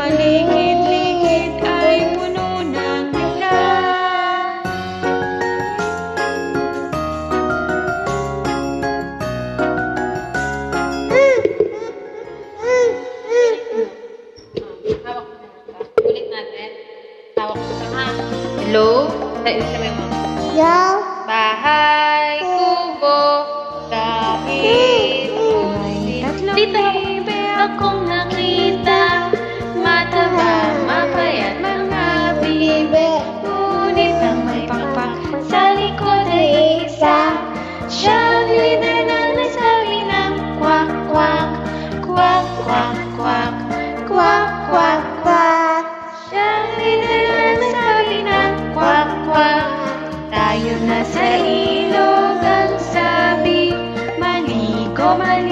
paligid-ligid ay puno ng bigla. Hawak mo na ito. Ulit natin. Hawak mo na ha. Hello? Tayo sa may mga. Bahay, kubo, kahit may tatlo. Dito akong nakita, mataba, mapayat, mga bibe. Ngunit ang may pakpak sa likod ay isa. Siyang lider na nagsabi ng kwak, kwak, kwak, kwak, kwak, kwak, kwak, kwak. Siyang lider na nagsabi ng kwak, kwak. Tayo na sa ilog ang sabi, maligo, maligo.